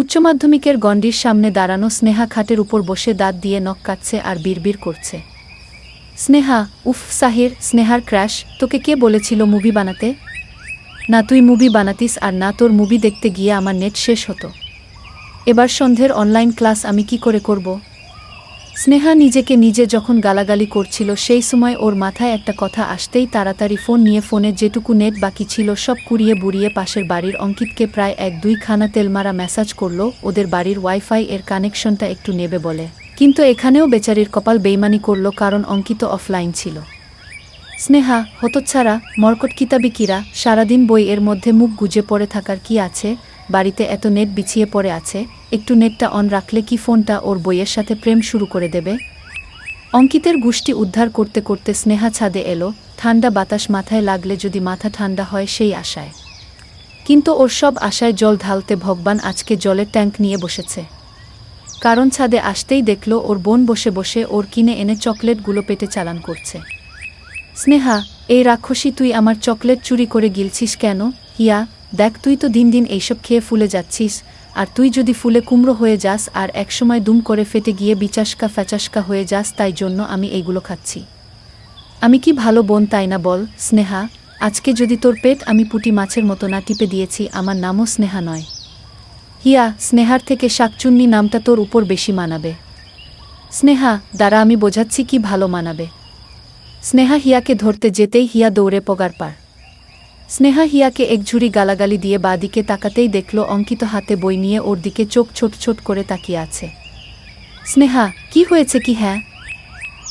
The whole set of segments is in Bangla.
উচ্চ মাধ্যমিকের গণ্ডির সামনে দাঁড়ানো স্নেহা খাটের উপর বসে দাঁত দিয়ে নখ কাটছে আর বিড়বিড় করছে। স্নেহা, উফ সাহির, স্নেহার ক্র্যাশ, তোকে কে বলেছিল মুভি বানাতে? না তুই মুভি বানাতিস আর না তোর মুভি দেখতে গিয়ে আমার নেট শেষ হতো। এবার সন্ধ্যের অনলাইন ক্লাস আমি কি করে করব? স্নেহা নিজেকে নিজে যখন গালাগালি করছিল সেই সময় ওর মাথায় একটা কথা আসতেই তাড়াতাড়ি ফোন নিয়ে ফোনে যেটুকু নেট বাকি ছিল সব কুড়িয়ে বুড়িয়ে পাশের বাড়ির অঙ্কিতকে প্রায় 1-2 খানা তেলমারা মেসেজ করল ওদের বাড়ির ওয়াইফাই এর কানেকশনটা একটু নেবে বলে। কিন্তু এখানেও বেচারির কপাল বেইমানি করল কারণ অঙ্কিত অফলাইন ছিল। স্নেহা, হতচ্ছাড়া, মর্কট কিতাবি কিরা, সারাদিন বই এর মধ্যে মুখ গুজে পড়ে থাকার কি আছে? বাড়িতে এত নেট বিছিয়ে পড়ে আছে, একটু নেটটা অন রাখলে কি ফোনটা ওর বইয়ের সাথে প্রেম শুরু করে দেবে? অঙ্কিতের গুষ্টি উদ্ধার করতে করতে স্নেহা ছাদে এলো, ঠান্ডা বাতাস মাথায় লাগলে যদি মাথা ঠান্ডা হয় সেই আশায়। কিন্তু ওর সব আশায় জল ঢালতে ভগবান আজকে জলের ট্যাঙ্ক নিয়ে বসেছে। কারণ ছাদে আসতেই দেখল ওর বোন বসে বসে ওর কিনে এনে চকলেটগুলো পেটে চালান করছে। স্নেহা, এই রাক্ষসী, তুই আমার চকলেট চুরি করে গিলছিস কেন? হিয়া, দেখ তুই তো দিন দিন এইসব খেয়ে ফুলে যাচ্ছিস, আর তুই যদি ফুলে কুমড়ো হয়ে যাস আর একসময় দুম করে ফেটে গিয়ে বিচাসকা ফ্যাচাসকা হয়ে যাস, তাই জন্য আমি এইগুলো খাচ্ছি। আমি কি ভালো বোন তাই না বল? স্নেহা, আজকে যদি তোর পেট আমি পুঁটি মাছের মতো না টিপে দিয়েছি, আমার নামও স্নেহা নয়। হিয়া, স্নেহার থেকে শাকচুন্নি নামটা তোর উপর বেশি মানাবে। স্নেহা, দ্বারা আমি বোঝাচ্ছি কি ভালো মানাবে। স্নেহা হিয়াকে ধরতে যেতেই হিয়া দৌড়ে পগার পার। স্নেহা হিয়াকে একঝুড়ি গালাগালি দিয়ে বাদিকে তাকাতেই দেখল অঙ্কিত হাতে বই নিয়ে ওর দিকে চোখ ছোট ছোট করে তাকিয়ে আছে। স্নেহা, কি হয়েছে কি? হ্যাঁ,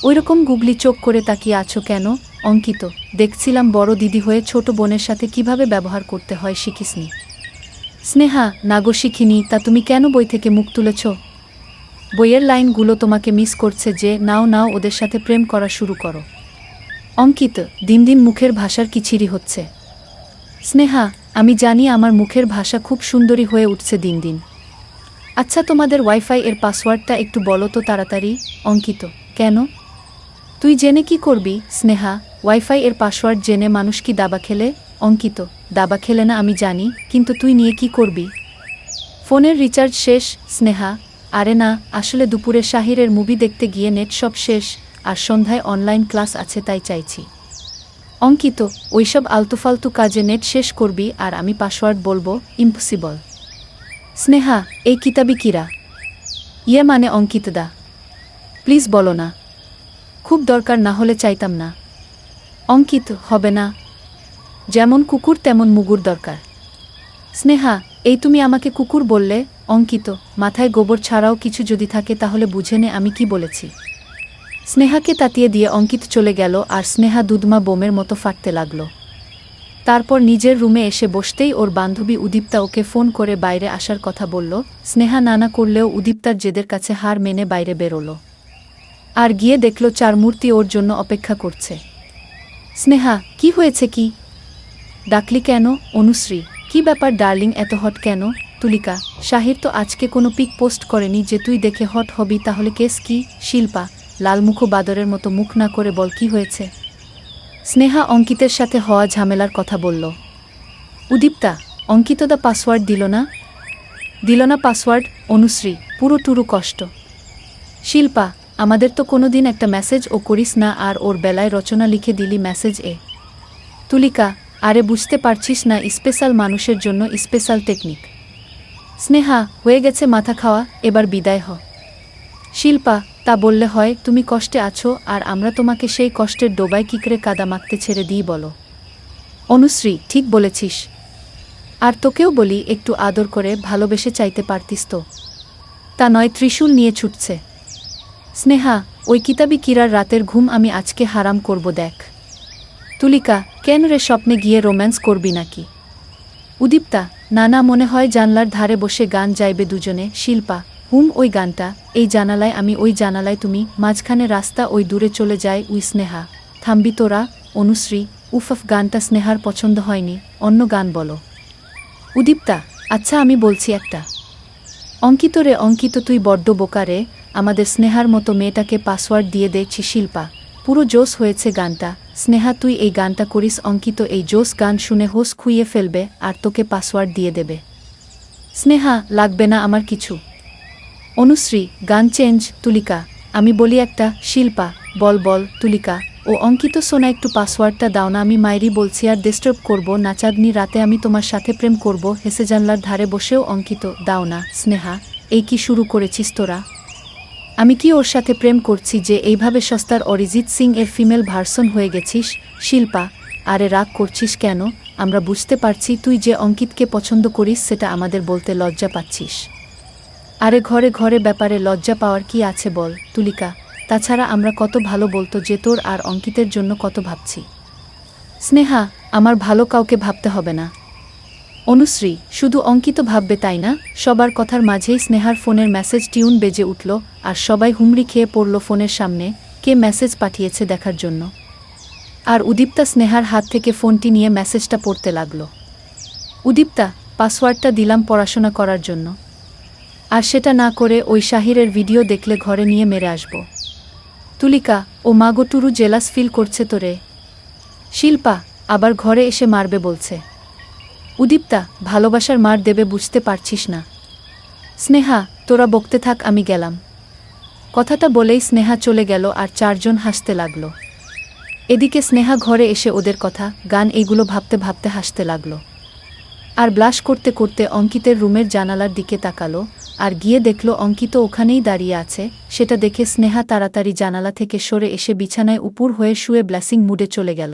ওইরকম গুগলি চোখ করে তাকিয়ে আছো কেন? অঙ্কিত, দেখছিলাম বড় দিদি হয়ে ছোট বোনের সাথে কিভাবে ব্যবহার করতে হয় শিখিসনি। স্নেহা, নাগো শিখিনি, তা তুমি কেন বই থেকে মুখ তুলেছ? বইয়ের লাইনগুলো তোমাকে মিস করছে যে, নাও নাও ওদের সাথে প্রেম করা শুরু করো। অঙ্কিত, দিন দিন মুখের ভাষার কিচিরি হচ্ছে। স্নেহা, আমি জানি আমার মুখের ভাষা খুব সুন্দরী হয়ে উঠছে দিন দিন। আচ্ছা, তোমাদের ওয়াইফাই এর পাসওয়ার্ডটা একটু বলো তো তাড়াতাড়ি। অঙ্কিত, কেন? তুই জেনে কি করবি? স্নেহা, ওয়াইফাই এর পাসওয়ার্ড জেনে মানুষ কি দাবা খেলে? অঙ্কিত, দাবা খেলে না আমি জানি, কিন্তু তুই নিয়ে কি করবি? ফোনের রিচার্জ শেষ। স্নেহা, আরে না, আসলে দুপুরে শাহিরের মুভি দেখতে গিয়ে নেট সব শেষ, আর সন্ধ্যায় অনলাইন ক্লাস আছে তাই চাইছি। অঙ্কিত, ওইসব আলতুফালতু কাজে নেট শেষ করবি আর আমি পাসওয়ার্ড বলবো? ইম্পসিবল। স্নেহা, এই কিতাবি কিরা? ইয়ে মানে অঙ্কিত দা, প্লিজ বলো না। খুব দরকার না হলে চাইতাম না। অঙ্কিত, হবে না। যেমন কুকুর তেমন মুগুর দরকার। স্নেহা, এই তুমি আমাকে কুকুর বললে? অঙ্কিত, মাথায় গোবর ছাড়াও কিছু যদি থাকে তাহলে বুঝে নে আমি কি বলেছি। স্নেহাকে তাতিয়ে দিয়ে অঙ্কিত চলে গেল আর স্নেহা দুধমা বোমের মতো ফাটতে লাগল। তারপর নিজের রুমে এসে বসতেই ওর বান্ধবী উদীপ্তা ওকে ফোন করে বাইরে আসার কথা বলল। স্নেহা নানা করলেও উদীপ্তার জেদের কাছে হার মেনে বাইরে বেরোলো আর গিয়ে দেখল চার মূর্তি ওর জন্য অপেক্ষা করছে। স্নেহা, কি হয়েছে? কি ডাকলি কেন? অনুশ্রী, কি ব্যাপার ডার্লিং, এত হট কেন? তুলিকা, শাহির তো আজকে কোনো পিক পোস্ট করেনি যে তুই দেখে হট হবি, তাহলে কেস কি? শিল্পা, লালমুখ বাদরের মতো মুখ না করে বল কি হয়েছে। স্নেহা অঙ্কিতের সাথে হওয়া ঝামেলার কথা বলল। উদীপ্তা, অঙ্কিত দা পাসওয়ার্ড দিল না। দিল না পাসওয়ার্ড? অনুশ্রী, পুরো টুরু কষ্ট। শিল্পা, আমাদের তো কোনো দিন একটা মেসেজ ও করিস না আর ওর বেলায় রচনা লিখে দিলি মেসেজ এ। তুলিকা, আরে বুঝতে পারছিস না, স্পেশাল মানুষের জন্য স্পেশাল টেকনিক। স্নেহা, হয়ে গেছে মাথা খাওয়া, এবার বিদায় হ। শিল্পা, তা বললে হয়? তুমি কষ্টে আছো আর আমরা তোমাকে সেই কষ্টের ডোবায় কি করে কাদা মাখতে ছেড়ে দিই বলো। অনুশ্রী, ঠিক বলেছিস। আর তোকেও বলি, একটু আদর করে ভালোবেসে চাইতে পারতিস তো। তা নয় ত্রিশূল নিয়ে ছুটছে। স্নেহা, ওই কিতাবি কিরার রাতের ঘুম আমি আজকে হারাম করব দেখ। তুলিকা, কেন রে, স্বপ্নে গিয়ে রোম্যান্স করবি নাকি? উদীপ্তা, না না, মনে হয় জানলার ধারে বসে গান যাইবে দুজনে। শিল্পা, ওই গানটা, এই জানালায় আমি, ওই জানালায় তুমি, মাঝখানে রাস্তা, ওই দূরে চলে যায় উই। স্নেহা, থামবি তোরা? অনুশ্রী, উফ, গানটা স্নেহার পছন্দ হয়নি, অন্য গান বলো। উদীপ্তা, আচ্ছা আমি বলছি একটা। অঙ্কিত রে, অঙ্কিত তুই বড্ড বোকা রে, আমাদের স্নেহার মতো মেয়েটাকে পাসওয়ার্ড দিয়ে দেখছি। শিল্পা, পুরো জোশ হয়েছে গানটা। স্নেহা, তুই এই গানটা করিস, অঙ্কিত এই জোশ গান শুনে হোশ খুইয়ে ফেলবে আর তোকে পাসওয়ার্ড দিয়ে দেবে। স্নেহা, লাগবে না আমার কিছু। অনুশ্রী, গান চেঞ্জ। তুলিকা, আমি বলি একটা। শিল্পা, বল বল তুলিকা। ও অঙ্কিত, সোনা একটু পাসওয়ার্ডটা দাও না, আমি মায়েরই বলছি আর ডিস্টার্ব করব না, চাঁদনি রাতে আমি তোমার সাথে প্রেম করব। হেসে জানলার ধারে বসেও অঙ্কিত, দাও না। স্নেহা, এই কি শুরু করেছিস তোরা? আমি কি ওর সাথে প্রেম করছি যে এইভাবে সস্তার অরিজিৎ সিং এর ফিমেল ভার্সন হয়ে গেছিস? শিল্পা, আরে রাগ করছিস কেন? আমরা বুঝতে পারছি তুই যে অঙ্কিতকে পছন্দ করিস, সেটা আমাদের বলতে লজ্জা পাচ্ছিস। আরে ঘরে ঘরে ব্যাপারে লজ্জা পাওয়ার কি আছে বল তুলিকা? তাছাড়া আমরা কত ভালো বলতো যে তোর আর অঙ্কিতের জন্য কত ভাবছি। স্নেহা, আমার ভালো কাউকে ভাবতে হবে না। অনুশ্রী, শুধু অঙ্কিত ভাববে তাই না? সবার কথার মাঝেই স্নেহার ফোনের মেসেজ টিউন বেজে উঠল, আর সবাই হুমড়ি খেয়ে পড়ল ফোনের সামনে, কে মেসেজ পাঠিয়েছে দেখার জন্য। আর উদীপ্তা স্নেহার হাত থেকে ফোনটি নিয়ে মেসেজটা পড়তে লাগল। উদীপ্তা, পাসওয়ার্ডটা দিলাম পড়াশোনা করার জন্য। আর সেটা না করে ওই শাহিরের ভিডিও দেখলে ঘরে নিয়ে মেরে আসব। তুলিকা, ও মাগো টুরু, জেলাস ফিল করছে তো রে। শিল্পা, আবার ঘরে এসে মারবে বলছে। উদীপ্তা, ভালোবাসার মার দেবে বুঝতে পারছিস না? স্নেহা, তোরা বকতে থাক, আমি গেলাম। কথাটা বলেই স্নেহা চলে গেল আর চারজন হাসতে লাগল। এদিকে স্নেহা ঘরে এসে ওদের কথা, গান এইগুলো ভাবতে ভাবতে হাসতে লাগল। আর ব্লাশ করতে করতে অঙ্কিতের রুমের জানালার দিকে তাকালো, আর গিয়ে দেখল অঙ্কিত ওখানেই দাঁড়িয়ে আছে। সেটা দেখে স্নেহা তাড়াতাড়ি জানালা থেকে সরে এসে বিছানায় উপুর হয়ে শুয়ে ব্লাসিং মুডে চলে গেল।